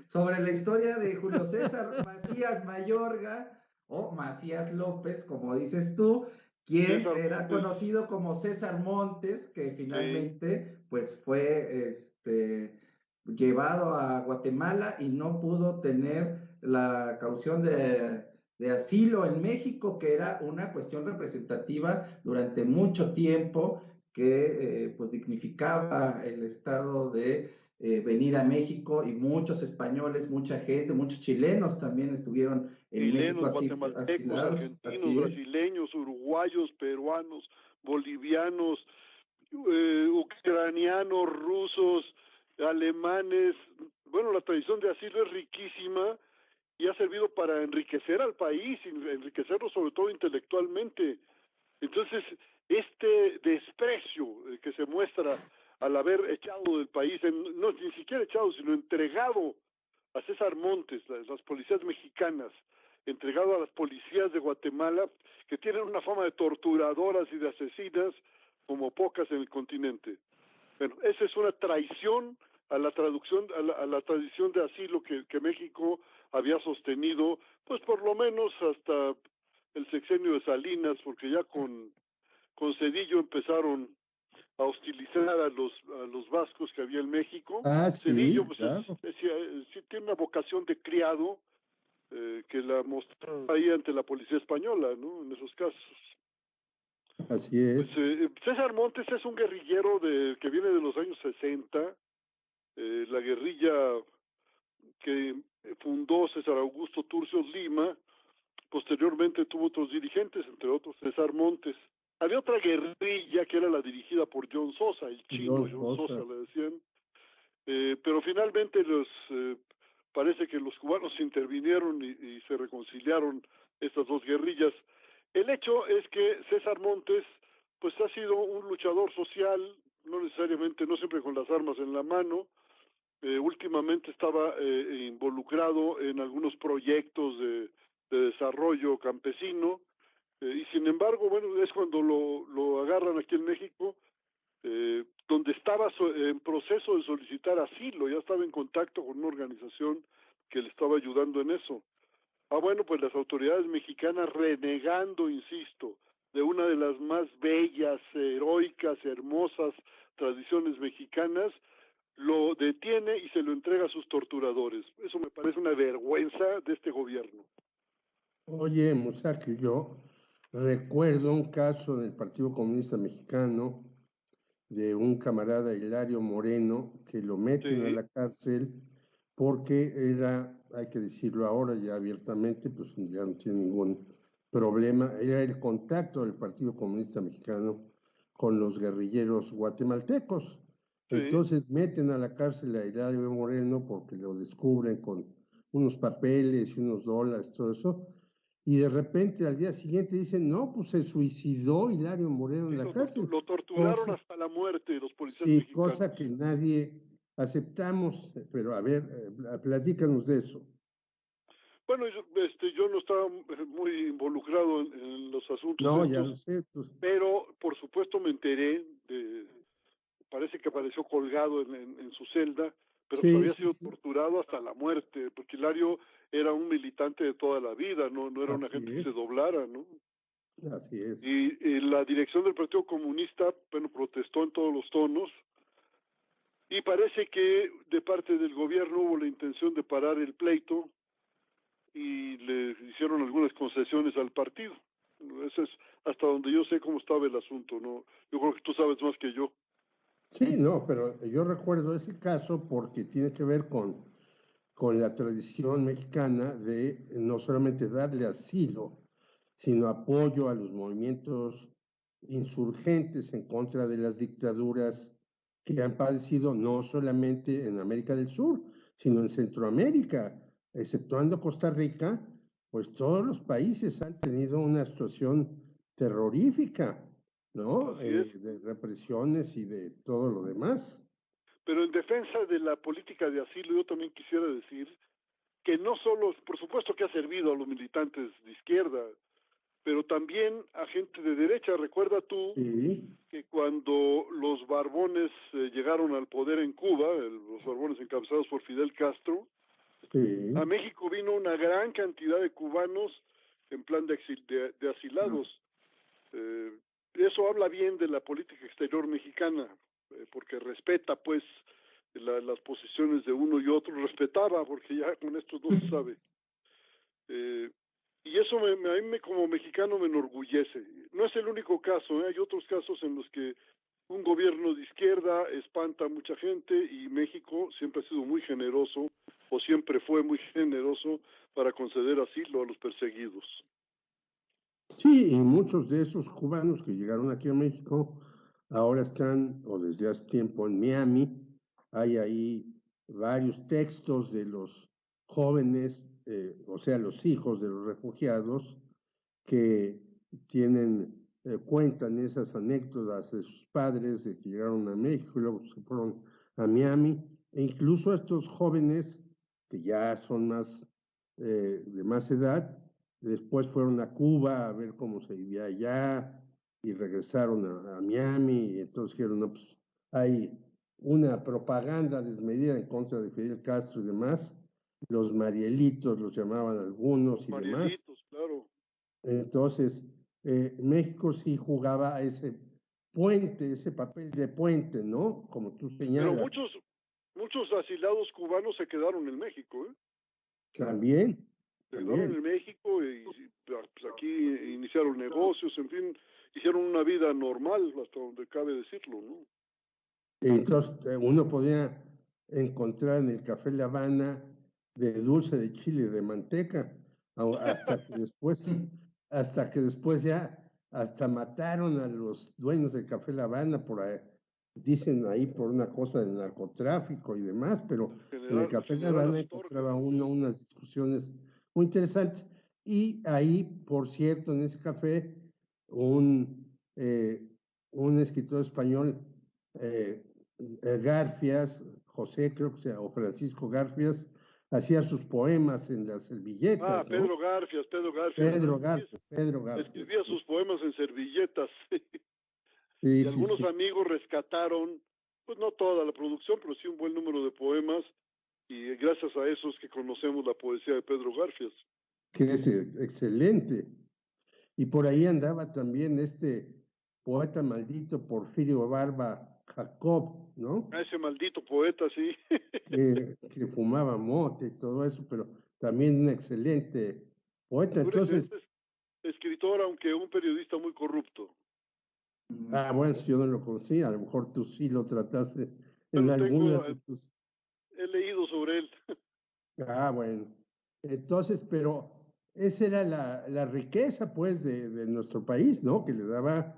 sobre la historia de Julio César Macías Mayorga, o Macías López, como dices tú, quien César era Montes, conocido como César Montes, que sí, finalmente pues fue llevado a Guatemala y no pudo tener la caución de asilo en México, que era una cuestión representativa durante mucho tiempo, que pues dignificaba el estado de venir a México, y muchos españoles, mucha gente, muchos chilenos también estuvieron en México chilenos, guatemaltecos, asilados, argentinos, así es. brasileños, uruguayos, peruanos, bolivianos, ucranianos, rusos, alemanes. Bueno, la tradición de asilo es riquísima y ha servido para enriquecer al país, enriquecerlo sobre todo intelectualmente. Entonces, este desprecio que se muestra al haber echado del país, no ni siquiera echado, sino entregado a César Montes, las policías mexicanas, entregado a las policías de Guatemala, que tienen una fama de torturadoras y de asesinas como pocas en el continente. Bueno, esa es una traición a la traducción, a la tradición de asilo que México había sostenido, pues por lo menos hasta el sexenio de Salinas, porque ya con Cedillo empezaron a hostilizar a los vascos que había en México. Ah, Cedillo sí, pues claro. sí tiene una vocación de criado que la mostró ahí ante la policía española, ¿no? En esos casos. Así Pues es. César Montes es un guerrillero que viene de los años 60, la guerrilla que fundó César Augusto Turcios Lima. Posteriormente tuvo otros dirigentes, entre otros César Montes. Había otra guerrilla que era la dirigida por John Sosa, el chino John John Sosa Sosa. le decían, pero finalmente parece que los cubanos intervinieron y se reconciliaron estas dos guerrillas. El hecho es que César Montes pues ha sido un luchador social, no necesariamente, no siempre con las armas en la mano. Últimamente estaba involucrado en algunos proyectos de desarrollo campesino, y sin embargo, bueno, es cuando lo agarran aquí en México, donde estaba en proceso de solicitar asilo, ya estaba en contacto con una organización que le estaba ayudando en eso. Ah, bueno, pues las autoridades mexicanas, renegando, insisto, de una de las más bellas, heroicas, hermosas tradiciones mexicanas, lo detiene y se lo entrega a sus torturadores. Eso me parece una vergüenza de este gobierno. Oye, Musaki, yo recuerdo un caso del Partido Comunista Mexicano de un camarada Hilario Moreno que lo meten a Sí, la cárcel porque era, hay que decirlo ahora ya abiertamente, pues ya no tiene ningún problema, era el contacto del Partido Comunista Mexicano con los guerrilleros guatemaltecos. sí. Entonces meten a la cárcel a Hilario Moreno porque lo descubren con unos papeles y unos dólares, todo eso. Y de repente al día siguiente dicen, no, pues se suicidó Hilario Moreno en Sí, la cárcel. lo torturaron Cosa, hasta la muerte los policías sí, cosa mexicanos. que nadie aceptamos, pero a ver, platícanos de eso. Bueno, yo no estaba muy involucrado en los asuntos No, ya estos, lo sé, pues, pero por supuesto me enteré parece que apareció colgado en su celda, pero pues sí, había sí, sido sí, torturado hasta la muerte, porque Hilario era un militante de toda la vida, no era una así gente que se es, doblara, ¿no? así es. Y la dirección del Partido Comunista, bueno, protestó en todos los tonos, y parece que de parte del gobierno hubo la intención de parar el pleito y le hicieron algunas concesiones al partido. Eso es hasta donde yo sé cómo estaba el asunto, ¿no? Yo creo que tú sabes más que yo. Sí, no, pero yo recuerdo ese caso porque tiene que ver con la tradición mexicana de no solamente darle asilo, sino apoyo a los movimientos insurgentes en contra de las dictaduras que han padecido no solamente en América del Sur, sino en Centroamérica, exceptuando Costa Rica, pues todos los países han tenido una situación terrorífica, ¿no? Así es. De represiones y de todo lo demás. Pero en defensa de la política de asilo, yo también quisiera decir que no solo, por supuesto que ha servido a los militantes de izquierda, pero también a gente de derecha. Recuerda tú Sí, que cuando los Barbones llegaron al poder en Cuba, los Barbones encabezados por Fidel Castro, Sí. A México vino una gran cantidad de cubanos en plan de asilados. Eso habla bien de la política exterior mexicana, porque respeta pues las posiciones de uno y otro, respetaba, porque ya con esto no se sabe. Y eso a mí como mexicano me enorgullece. No es el único caso, hay otros casos en los que un gobierno de izquierda espanta a mucha gente y México siempre ha sido muy generoso, o siempre fue muy generoso para conceder asilo a los perseguidos. Sí, y muchos de esos cubanos que llegaron aquí a México ahora están, o desde hace tiempo, en Miami. Hay ahí varios textos de los jóvenes, o sea, los hijos de los refugiados, que cuentan esas anécdotas de sus padres de que llegaron a México y luego se fueron a Miami. E incluso estos jóvenes, que ya son de más edad, después fueron a Cuba a ver cómo se vivía allá y regresaron a Miami. Y entonces dijeron, no, pues hay una propaganda desmedida en contra de Fidel Castro y demás. Los Marielitos los llamaban algunos y demás. Marielitos, claro. Entonces, México sí jugaba a ese puente, ese papel de puente, ¿no? Como tú señalas. Pero muchos asilados cubanos se quedaron en México, ¿eh? También. Se quedaron en México y pues aquí iniciaron negocios, en fin, hicieron una vida normal, hasta donde cabe decirlo, ¿no? Entonces, uno podía encontrar en el Café La Habana de dulce de chile de manteca, hasta que después ya hasta mataron a los dueños del Café La Habana por ahí, dicen ahí por una cosa del narcotráfico y demás, pero en el Café La Habana encontraba uno unas discusiones muy interesantes. Y ahí, por cierto, en ese café, un escritor español, Garfias, José, creo que sea, o Francisco Garfias, hacía sus poemas en las servilletas. Pedro Garfias. Pedro Garfias. Escribía sus poemas en servilletas. Sí, y algunos amigos rescataron, pues no toda la producción, pero sí un buen número de poemas, y gracias a eso es que conocemos la poesía de Pedro Garfias. Que es excelente. Y por ahí andaba también este poeta maldito Porfirio Barba Jacob, ¿no? Ese maldito poeta, sí. que fumaba mote y todo eso, pero también un excelente poeta. Entonces, escritor, aunque un periodista muy corrupto. Bueno, yo no lo conocía, a lo mejor tú sí lo trataste en algunas de tus... He leído sobre él. Bueno. Entonces, pero esa era la riqueza, pues, de nuestro país, ¿no? Que le daba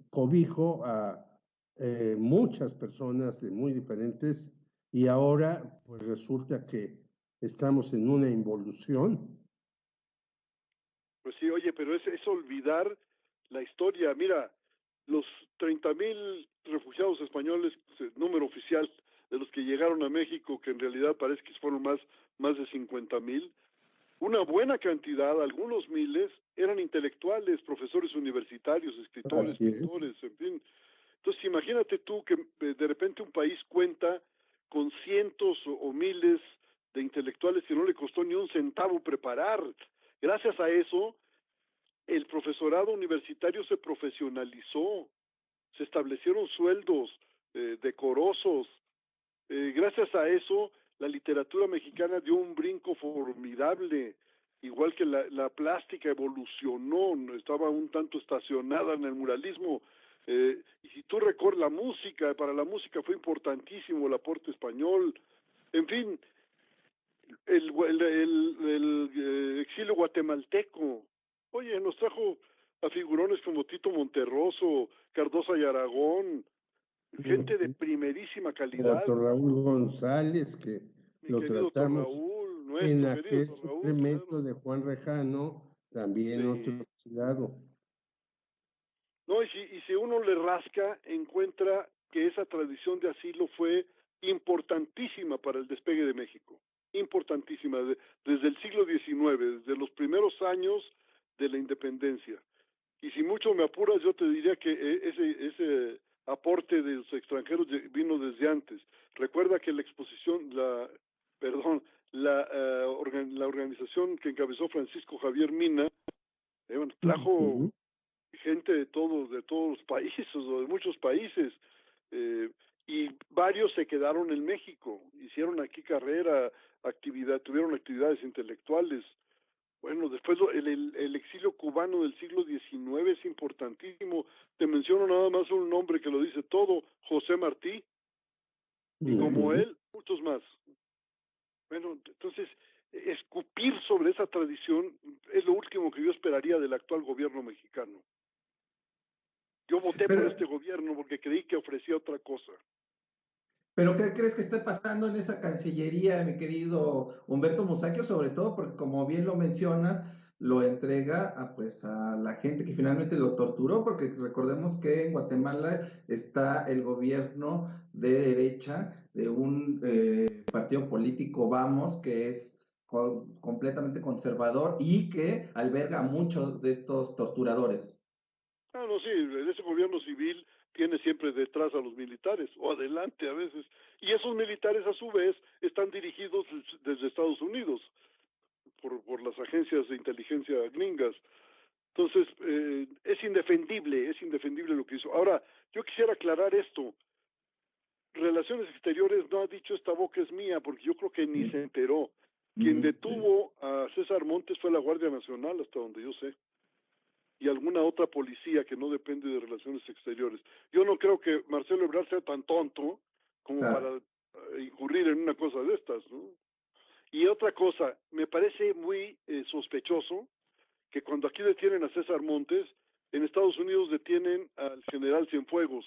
cobijo a muchas personas de muy diferentes, y ahora, pues, resulta que estamos en una involución. Pues sí, oye, pero es olvidar la historia. Mira, los 30,000 refugiados españoles, número oficial de los que llegaron a México, que en realidad parece que fueron más de 50,000, una buena cantidad, algunos miles, eran intelectuales, profesores universitarios, escritores, pintores, en fin. Entonces imagínate tú que de repente un país cuenta con cientos o miles de intelectuales que no le costó ni un centavo preparar. Gracias a eso, el profesorado universitario se profesionalizó, se establecieron sueldos decorosos. Gracias a eso, la literatura mexicana dio un brinco formidable, igual que la plástica evolucionó, estaba un tanto estacionada en el muralismo. Y si tú recuerdas la música, para la música fue importantísimo el aporte español. En fin, el exilio guatemalteco, oye, nos trajo a figurones como Tito Monterroso, Cardosa y Aragón, gente de primerísima calidad. Doctor Raúl González, que lo tratamos Raúl, en aquel suplemento, claro, de Juan Rejano, también sí. Otro lado. No, y si uno le rasca, encuentra que esa tradición de asilo fue importantísima para el despegue de México, importantísima, desde el siglo XIX, desde los primeros años de la independencia. Y si mucho me apuras, yo te diría que ese aporte de los extranjeros vino desde antes. Recuerda que la la organización que encabezó Francisco Javier Mina, bueno, trajo gente de todos los países, o de muchos países, y varios se quedaron en México, hicieron aquí carrera, tuvieron actividades intelectuales. Bueno, después el exilio cubano del siglo XIX es importantísimo. Te menciono nada más un nombre que lo dice todo, José Martí, y como él, muchos más. Bueno, entonces, escupir sobre esa tradición es lo último que yo esperaría del actual gobierno mexicano. Yo voté por este gobierno porque creí que ofrecía otra cosa. ¿Pero qué crees que está pasando en esa Cancillería, mi querido Humberto Musacchio? Sobre todo porque, como bien lo mencionas, lo entrega a la gente que finalmente lo torturó, porque recordemos que en Guatemala está el gobierno de derecha de un partido político, Vamos, que es completamente conservador y que alberga a muchos de estos torturadores. Ah, no, sí, ese gobierno civil tiene siempre detrás a los militares, o adelante a veces, y esos militares a su vez están dirigidos desde Estados Unidos por las agencias de inteligencia gringas. Entonces, es indefendible lo que hizo. Ahora, yo quisiera aclarar esto. Relaciones Exteriores no ha dicho esta boca es mía, porque yo creo que ni se enteró. Quien detuvo a César Montes fue la Guardia Nacional, hasta donde yo sé, y alguna otra policía que no depende de Relaciones Exteriores. Yo no creo que Marcelo Ebrard sea tan tonto como para incurrir en una cosa de estas, ¿no? Y otra cosa, me parece muy sospechoso que cuando aquí detienen a César Montes, en Estados Unidos detienen al general Cienfuegos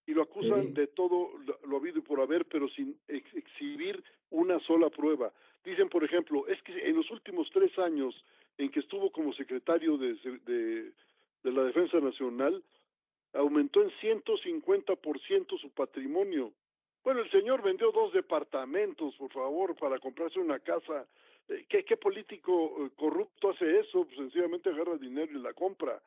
y lo acusan de todo lo habido y por haber, pero sin exhibir una sola prueba. Dicen, por ejemplo, es que en los últimos 3 años en que estuvo como secretario de la Defensa Nacional, aumentó en 150% su patrimonio. Bueno, el señor vendió 2 departamentos, por favor, para comprarse una casa. ¿Qué político corrupto hace eso? Pues sencillamente agarra dinero y la compra.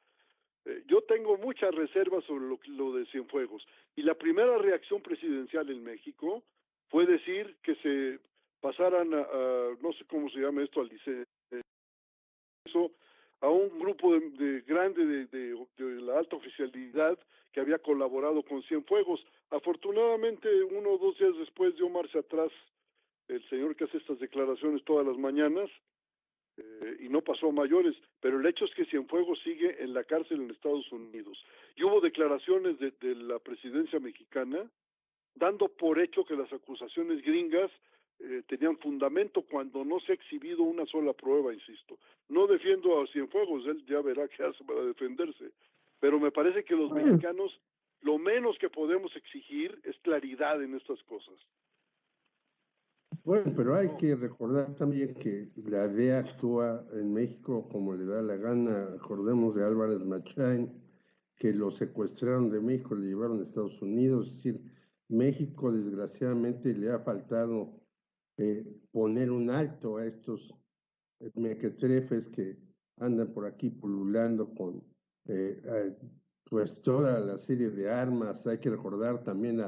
Yo tengo muchas reservas sobre lo de Cienfuegos. Y la primera reacción presidencial en México fue decir que se pasaran no sé cómo se llama esto, al liceo, a un grupo grande de la alta oficialidad que había colaborado con Cienfuegos. Afortunadamente, 1 o 2 días después dio marcha atrás el señor que hace estas declaraciones todas las mañanas, y no pasó a mayores, pero el hecho es que Cienfuegos sigue en la cárcel en Estados Unidos. Y hubo declaraciones de la presidencia mexicana dando por hecho que las acusaciones gringas tenían fundamento cuando no se ha exhibido una sola prueba, insisto. No defiendo a Cienfuegos, él ya verá qué hace para defenderse, pero me parece que los mexicanos lo menos que podemos exigir es claridad en estas cosas. Bueno, pero hay que recordar también que la DEA actúa en México como le da la gana. Acordemos de Álvarez Machain, que lo secuestraron de México, le llevaron a Estados Unidos. Es decir, México desgraciadamente le ha faltado poner un alto a estos mequetrefes que andan por aquí pululando con pues toda la serie de armas. Hay que recordar también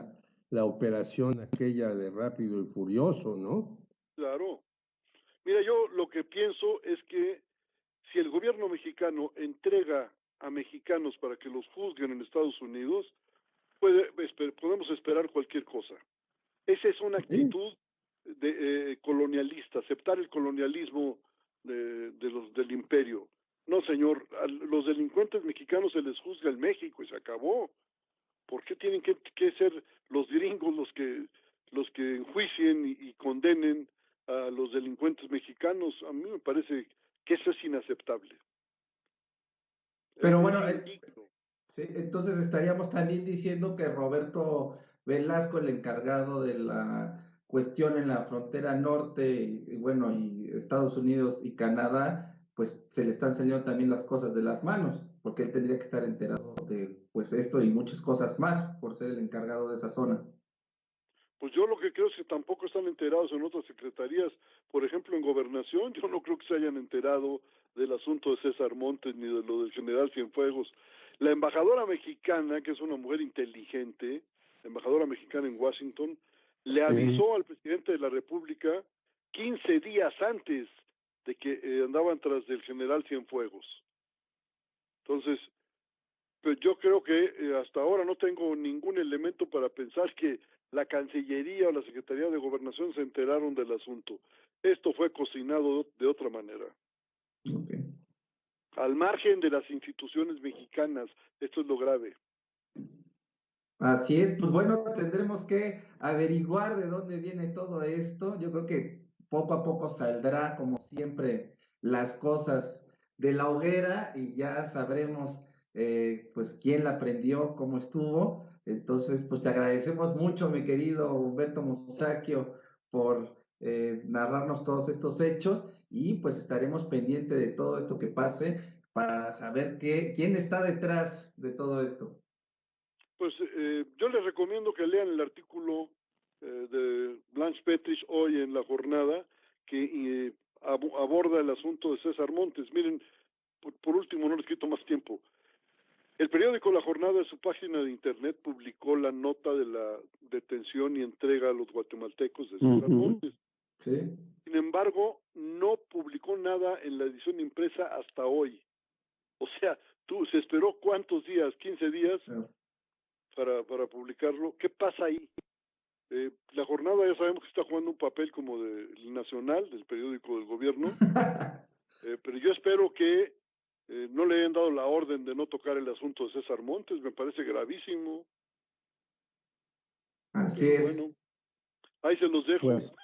la operación aquella de Rápido y Furioso, ¿no? Claro. Mira, yo lo que pienso es que si el gobierno mexicano entrega a mexicanos para que los juzguen en Estados Unidos, podemos esperar cualquier cosa. Esa es una actitud colonialista, aceptar el colonialismo del imperio. No, señor, a los delincuentes mexicanos se les juzga en México y se acabó. ¿Por qué tienen que ser los gringos los que enjuicien y condenen a los delincuentes mexicanos? A mí me parece que eso es inaceptable. Pero bueno, sí, entonces estaríamos también diciendo que Roberto Velasco, el encargado de la cuestión en la frontera norte, y Estados Unidos y Canadá, pues se le están saliendo también las cosas de las manos, porque él tendría que estar enterado de pues esto y muchas cosas más por ser el encargado de esa zona. Pues yo lo que creo es que tampoco están enterados en otras secretarías, por ejemplo en Gobernación, yo no creo que se hayan enterado del asunto de César Montes ni de lo del general Cienfuegos. La embajadora mexicana, que es una mujer inteligente, la embajadora mexicana en Washington, le avisó al presidente de la República 15 días antes de que andaban tras del general Cienfuegos. Entonces, pues yo creo que hasta ahora no tengo ningún elemento para pensar que la Cancillería o la Secretaría de Gobernación se enteraron del asunto. Esto fue cocinado de otra manera. Okay. Al margen de las instituciones mexicanas, esto es lo grave. Así es, pues bueno, tendremos que averiguar de dónde viene todo esto. Yo creo que poco a poco saldrá, como siempre, las cosas de la hoguera y ya sabremos pues quién la prendió, cómo estuvo. Entonces, pues te agradecemos mucho, mi querido Humberto Musacchio, por narrarnos todos estos hechos y pues estaremos pendientes de todo esto que pase para saber quién está detrás de todo esto. Pues yo les recomiendo que lean el artículo de Blanche Petrich hoy en La Jornada, que aborda el asunto de César Montes. Miren, por último, no les quito más tiempo. El periódico La Jornada, en su página de internet, publicó la nota de la detención y entrega a los guatemaltecos de César Montes. Sí. Sin embargo, no publicó nada en la edición impresa hasta hoy. O sea, se esperó ¿cuántos días? 15 días para publicarlo. ¿Qué pasa ahí? La Jornada ya sabemos que está jugando un papel como del Nacional, del periódico del gobierno, pero yo espero que no le hayan dado la orden de no tocar el asunto de César Montes. Me parece gravísimo. Así Pero es. bueno, ahí se los dejo. Pues